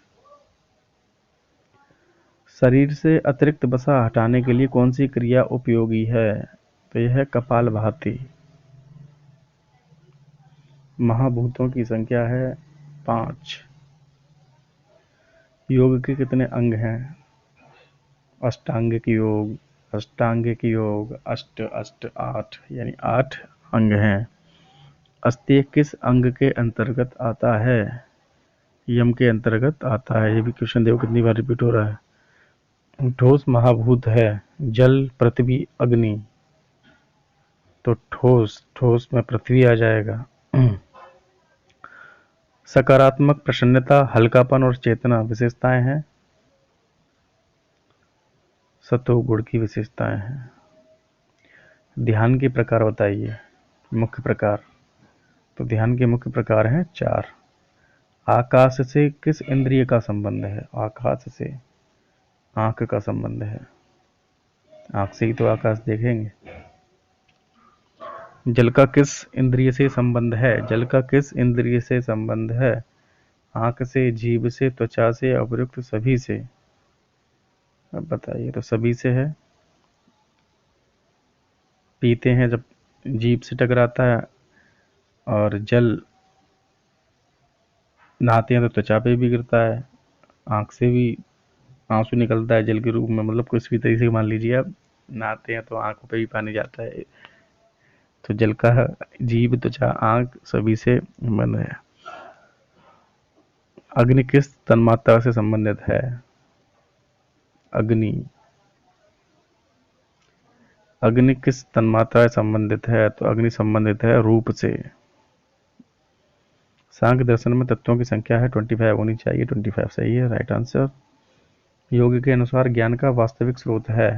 शरीर से अतिरिक्त वसा हटाने के लिए कौन सी क्रिया उपयोगी है? तो यह है कपालभाति। महाभूतों की संख्या है 5। योग के कितने अंग हैं? अष्टांगिक योग, अष्टांगिक योग, अष्ट अष्ट 8, यानी 8 अंग हैं। अस्तेय किस अंग के अंतर्गत आता है? यम के अंतर्गत आता है। ये भी क्वेश्चन देखो कितनी बार रिपीट हो रहा है। ठोस महाभूत है जल, पृथ्वी, अग्नि, तो ठोस, ठोस में पृथ्वी आ जाएगा। सकारात्मक प्रसन्नता, हल्कापन और चेतना विशेषताएं हैं, सतो गुण की विशेषताएं हैं। ध्यान के प्रकार बताइए, मुख्य प्रकार। तो ध्यान के मुख्य प्रकार हैं 4। आकाश से किस इंद्रिय का संबंध है? आकाश से आंख का संबंध है, आंख से ही तो आकाश देखेंगे। जल का किस इंद्रिय से संबंध है? जल का किस इंद्रिय से संबंध है? आंख से, जीभ से, त्वचा से, अप्रयुक्त सभी से। अब बताइए, तो सभी से है। पीते हैं जब जीभ से टकराता है, और जल नहाते हैं तो त्वचा पे भी गिरता है, आंख से भी आंसू निकलता है जल के रूप में, मतलब किसी भी तरीके से मान लीजिए आप नहाते हैं तो आंखों पे भी पानी जाता है। तो जल का जीभ, त्वचा, आंख सभी से संबंध है। अग्नि किस तन्मात्रा से संबंधित है? अग्नि, अग्नि किस तन्मात्रा से संबंधित है? तो अग्नि संबंधित है रूप से। सांख्य दर्शन में तत्वों की संख्या है 25 होनी चाहिए, 25 सही है, राइट आंसर। योग के अनुसार ज्ञान का वास्तविक स्रोत है,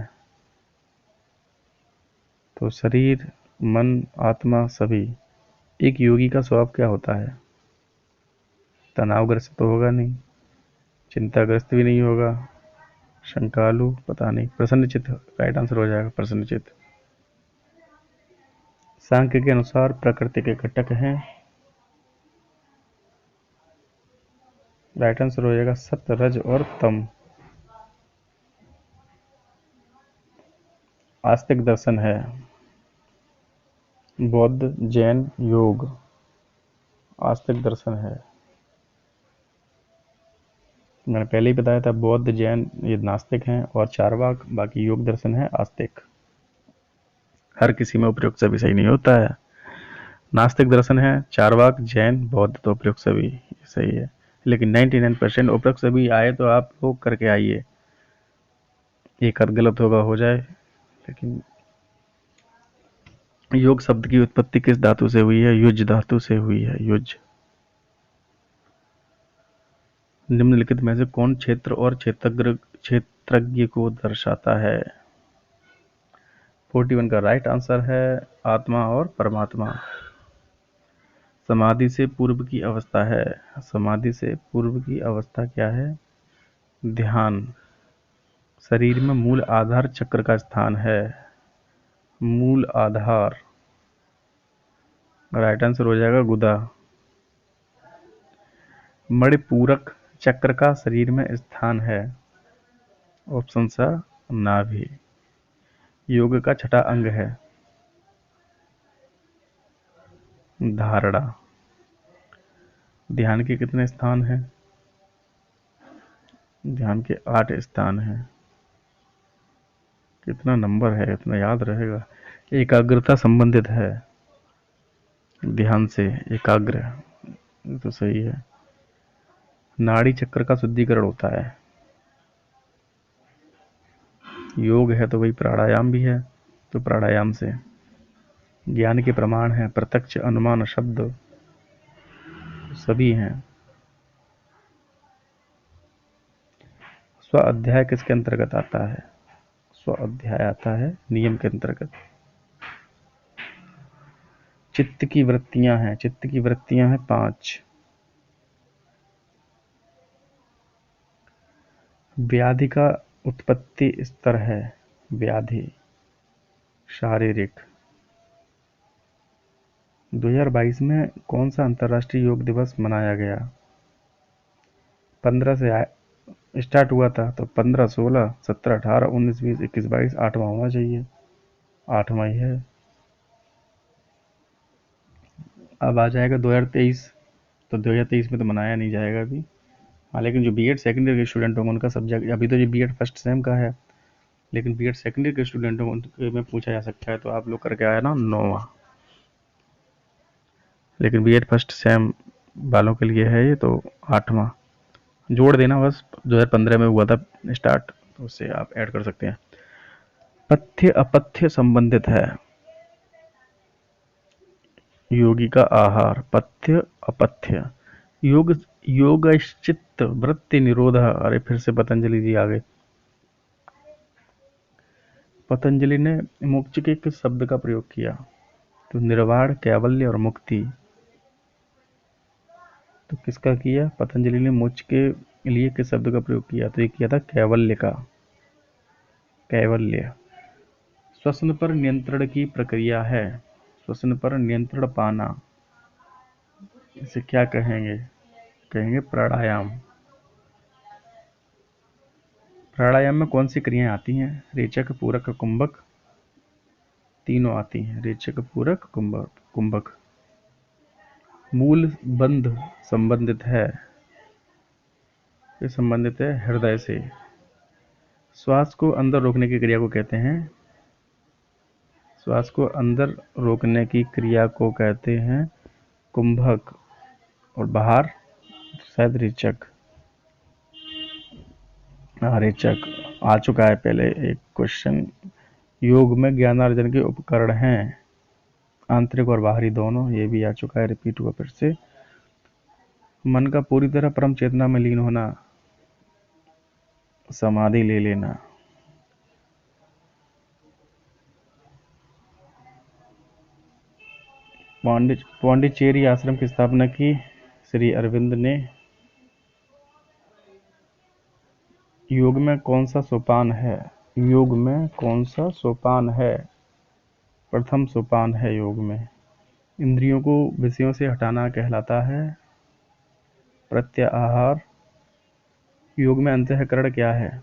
तो शरीर, मन, आत्मा सभी। एक योगी का स्वभाव क्या होता है? तनावग्रस्त तो होगा नहीं, चिंताग्रस्त भी नहीं होगा, शंकालु पता नहीं, प्रसन्नचित्त राइट आंसर हो जाएगा, प्रसन्नचित्त। सांख्य के अनुसार प्रकृति के घटक हैं, राइट आंसर हो जाएगा सत्य, रज और तम। आस्तिक दर्शन है बौद्ध, जैन, योग, आस्तिक दर्शन है। मैंने पहले ही बताया था बौद्ध, जैन ये नास्तिक हैं, और चारवाक, बाकी योग दर्शन है आस्तिक। हर किसी में उपयुक्त सभी सही नहीं होता है। नास्तिक दर्शन है चारवाक, जैन, बौद्ध, तो उपयुक्त सभी सही है। लेकिन 99% उपयुक्त सभी आए तो आप लोग करके आइए, एक आध गलत होगा हो जाए। लेकिन योग शब्द की उत्पत्ति किस धातु से हुई है? युज धातु से हुई है, युज। निम्नलिखित में से कौन क्षेत्र और क्षेत्रज्ञ को दर्शाता है? 41 का राइट आंसर है आत्मा और परमात्मा। समाधि से पूर्व की अवस्था है, समाधि से पूर्व की अवस्था क्या है? ध्यान। शरीर में मूल आधार चक्र का स्थान है, मूल आधार, राइट आंसर हो जाएगा गुदा। मणिपूरक चक्र का शरीर में स्थान है, ऑप्शन सा नाभि। योग का छठा अंग है धारणा। ध्यान के कितने स्थान हैं? ध्यान के 8 स्थान हैं। कितना नंबर है, इतना याद रहेगा। एकाग्रता संबंधित है ध्यान से, एकाग्र, तो सही है। नाड़ी चक्र का शुद्धिकरण होता है, योग है तो वही प्राणायाम भी है, तो प्राणायाम से। ज्ञान के प्रमाण है प्रत्यक्ष, अनुमान, शब्द, सभी हैं। स्व अध्याय किसके अंतर्गत आता है? स्व अध्याय आता है नियम के अंतर्गत। चित्त की वृत्तियां हैं, चित्त की वृत्तियां हैं 5। व्याधि का उत्पत्ति स्तर है, व्याधि शारीरिक। 2022 में कौन सा अंतर्राष्ट्रीय योग दिवस मनाया गया? 15 से स्टार्ट हुआ था, तो 15, 16, 17, 18, 19, 20, 21, 22, 8वां होना चाहिए, 8वां ही है। अब आ जाएगा 2023, तो 2023 में तो मनाया नहीं जाएगा अभी। हाँ, लेकिन जो बीएड सेकेंड ईयर के स्टूडेंट होंगे उनका सब्जेक्ट, अभी तो ये बीएड फर्स्ट सेम का है, लेकिन बीएड सेकेंड ईयर के स्टूडेंट होंगे उनके में पूछा जा सकता है, तो आप लोग करके आया ना 9वां। लेकिन बीएड फर्स्ट सेम वालों के लिए है ये, तो 8वां जोड़ देना बस। 2015 में हुआ था स्टार्ट, तो उससे आप ऐड कर सकते हैं। पथ्य अपथ्य संबंधित है। योगी का आहार पथ्य अपथ्य। योग योगश्चित्त वृत्ति निरोध। अरे फिर से पतंजलि जी आ गए। पतंजलि ने मोक्ष के किस शब्द का प्रयोग किया? तो निर्वाण, कैवल्य और मुक्ति। तो किसका किया? पतंजलि ने मोक्ष के लिए किस शब्द का प्रयोग किया? तो ये किया था कैवल्य का। कैवल्य श्वसन पर नियंत्रण की प्रक्रिया है। श्वसन पर नियंत्रण पाना, इसे क्या कहेंगे? कहेंगे प्राणायाम। प्राणायाम में कौन सी क्रियाएं आती हैं? रेचक, पूरक, कुंभक। तीनों आती हैं, रेचक, पूरक, कुंभक। मूल बंध संबंधित है। ये संबंधित है हृदय से। श्वास को अंदर रोकने की क्रिया को कहते हैं। श्वास को अंदर रोकने की क्रिया को कहते हैं कुंभक, और बाहर शायद रेचक। रेचक आ चुका है पहले एक क्वेश्चन। योग में ज्ञानार्जन के उपकरण हैं आंतरिक और बाहरी दोनों, ये भी आ चुका है, रिपीट हुआ फिर से। मन का पूरी तरह परम चेतना में लीन होना, समाधि ले लेना। पांडिचेरी आश्रम की स्थापना की श्री अरविंद ने। योग में कौन सा सोपान है? योग में कौन सा सोपान है? प्रथम सोपान है योग में। इंद्रियों को विषयों से हटाना कहलाता है प्रत्याहार। योग में अंतःकरण क्या है?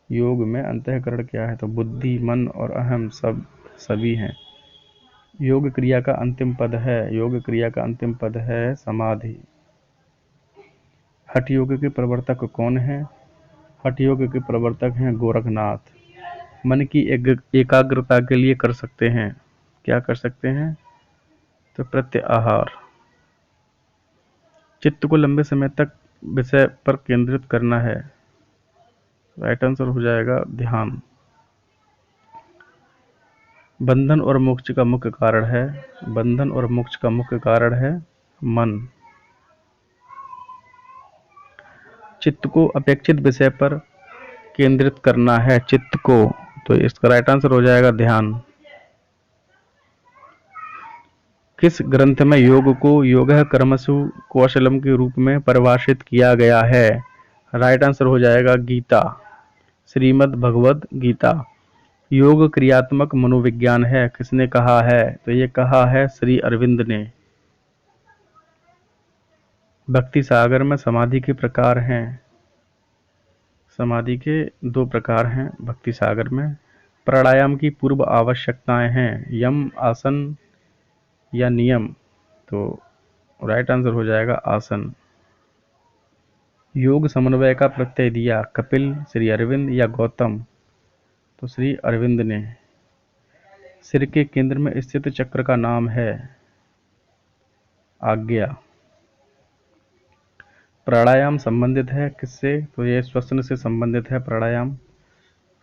योग में अंतःकरण क्या है? तो बुद्धि, मन और अहम सभी हैं। योग क्रिया का अंतिम पद है। योग क्रिया का अंतिम पद है समाधि। हठ योग के प्रवर्तक कौन है? हठ योग के प्रवर्तक हैं गोरखनाथ। मन की एकाग्रता के लिए कर सकते हैं, क्या कर सकते हैं? तो प्रत्याहार। चित्त को लंबे समय तक विषय पर केंद्रित करना है। राइट आंसर हो जाएगा ध्यान। बंधन और मोक्ष का मुख्य कारण है। बंधन और मोक्ष का मुख्य कारण है मन। चित्त को अपेक्षित विषय पर केंद्रित करना है चित्त को, तो इसका राइट आंसर हो जाएगा ध्यान। किस ग्रंथ में योग को योगः कर्मसु कौशलम के रूप में परिभाषित किया गया है? राइट आंसर हो जाएगा गीता, श्रीमद् भगवद गीता। योग क्रियात्मक मनोविज्ञान है, किसने कहा है? तो ये कहा है श्री अरविंद ने। भक्ति सागर में समाधि के प्रकार हैं। समाधि के 2 प्रकार हैं भक्ति सागर में। प्राणायाम की पूर्व आवश्यकताएं हैं, यम, आसन या नियम। तो राइट आंसर हो जाएगा आसन। योग समन्वय का प्रत्यय दिया कपिल, श्री अरविंद या गौतम? तो श्री अरविंद ने। सिर के केंद्र में स्थित चक्र का नाम है आज्ञा। प्राणायाम संबंधित है किससे? तो यह श्वसन से संबंधित है प्राणायाम।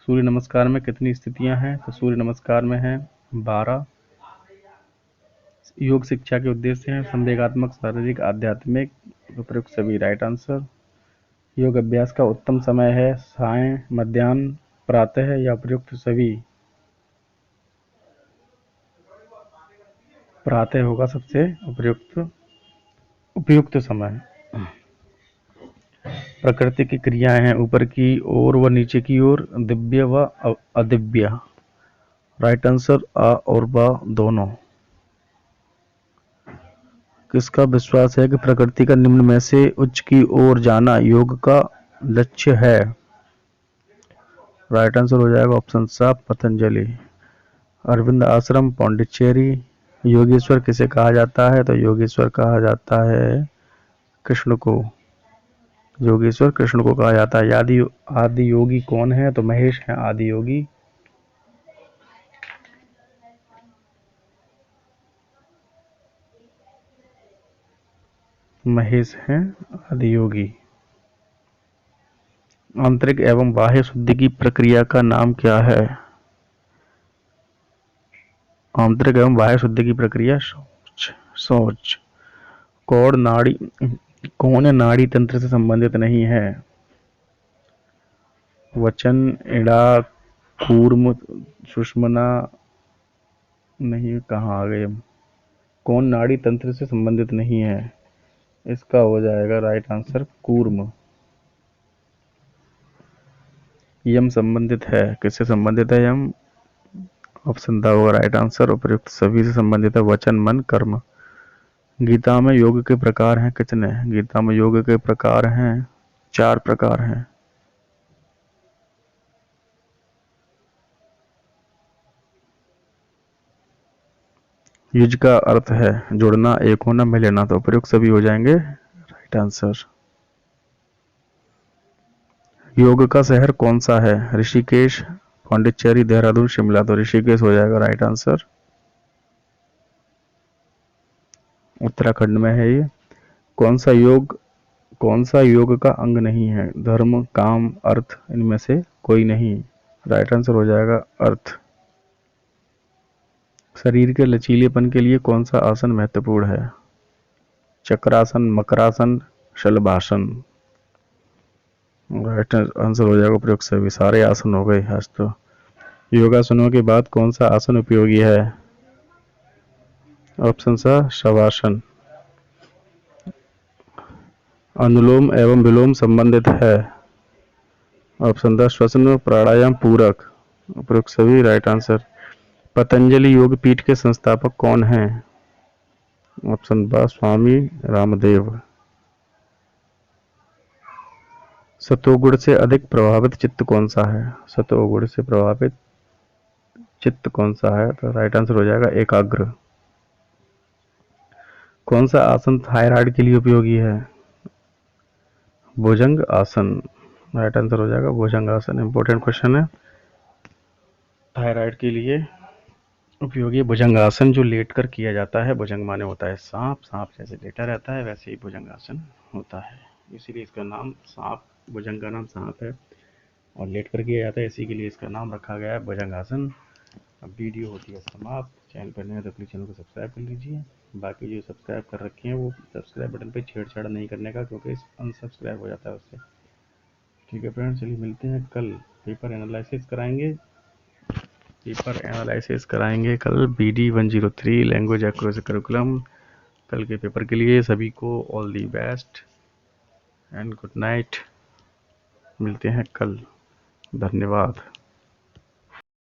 सूर्य नमस्कार में कितनी स्थितियां हैं? तो सूर्य नमस्कार में है 12। योग शिक्षा के उद्देश्य हैं संवेगात्मक, शारीरिक, आध्यात्मिक। उपयुक्त सभी राइट आंसर। योग अभ्यास का उत्तम समय है सायं, मध्याह्न, प्रातः या उपयुक्त सभी? प्रातः होगा सबसे उपयुक्त समय। प्रकृति की क्रियाएं हैं ऊपर की ओर व नीचे की ओर, दिव्य व अदिव्य। राइट आंसर आ और बा दोनों। किसका विश्वास है कि प्रकृति का निम्न में से उच्च की ओर जाना योग का लक्ष्य है? राइट आंसर हो जाएगा ऑप्शन सा पतंजलि। अरविंद आश्रम पांडिचेरी। योगेश्वर किसे कहा जाता है? तो योगेश्वर कहा जाता है कृष्ण को। योगेश्वर कृष्ण को कहा जाता है। आदि योगी कौन है? तो महेश है आदि योगी। महेश हैं आदि योगी। आंतरिक एवं बाह्य शुद्धि की प्रक्रिया का नाम क्या है? आंतरिक एवं बाह्य शुद्धि की प्रक्रिया शौच। कौन नाड़ी तंत्र से संबंधित नहीं है? वचन, इड़ा, कूर्म, सुषुम्ना। नहीं, कहाँ आ गए हम? कौन नाड़ी तंत्र से संबंधित नहीं है? इसका हो जाएगा राइट आंसर कूर्म। यम संबंधित है, किससे संबंधित है यम? ऑप्शन द होगा राइट आंसर। उपयुक्त सभी से संबंधित है, वचन, मन, कर्म। गीता में योग के प्रकार हैं कितने? गीता में योग के प्रकार हैं 4 प्रकार हैं। युज का अर्थ है जुड़ना, एक होना, मिल लेना, तो प्रयुक्त सभी हो जाएंगे राइट आंसर। योग का शहर कौन सा है? ऋषिकेश, पांडिचेरी, देहरादून, शिमला, तो ऋषिकेश हो जाएगा राइट आंसर। उत्तराखंड में है ये। कौन सा योग का अंग नहीं है? धर्म, काम, अर्थ, इनमें से कोई नहीं। राइट आंसर हो जाएगा अर्थ। शरीर के लचीलेपन के लिए कौन सा आसन महत्वपूर्ण है? चक्रासन, मकरासन, शलभासन। राइट आंसर हो जाएगा प्रयोग से भी। सारे आसन हो गए आज तो। योगासनों के बाद कौन सा आसन उपयोगी है? ऑप्शन सा शवासन। अनुलोम एवं विलोम संबंधित है। ऑप्शन द श्वसन प्राणायाम पूरक। उपयुक्त सभी राइट आंसर। पतंजलि योग पीठ के संस्थापक कौन हैं? ऑप्शन ब स्वामी रामदेव। सतोगुण से अधिक प्रभावित चित्त कौन सा है? सतोगुण से प्रभावित चित्त कौन सा है? तो राइट आंसर हो जाएगा एकाग्र। कौन सा आसन थायराइड के लिए उपयोगी है? भुजंग आसन। राइट आंसर हो जाएगा भुजंग आसन। इंपॉर्टेंट क्वेश्चन है। थायराइड के लिए उपयोगी भुजंग आसन जो लेट कर किया जाता है। भुजंग माने होता है सांप, सांप जैसे लेटा रहता है वैसे ही भुजंग आसन होता है, इसीलिए इसका नाम सांप, भुजंग का नाम सांप है और लेट कर किया जाता है, इसी के लिए इसका नाम रखा गया है भुजंग आसन। अब वीडियो होती है समाप्त। चैनल पर नए हैं तो प्लीज़ चैनल को सब्सक्राइब कर लीजिए। बाकी जो सब्सक्राइब कर रखे हैं वो सब्सक्राइब बटन पे छेड़छाड़ नहीं करने का, क्योंकि अनसब्सक्राइब हो जाता है उससे। ठीक है फ्रेंड्स, चलिए मिलते हैं कल। पेपर एनालिसिस कराएंगे कल BD103 लैंग्वेज एक्विजिशन करिकुलम। कल के पेपर के लिए सभी को all the best and good night. मिलते हैं कल। धन्यवाद।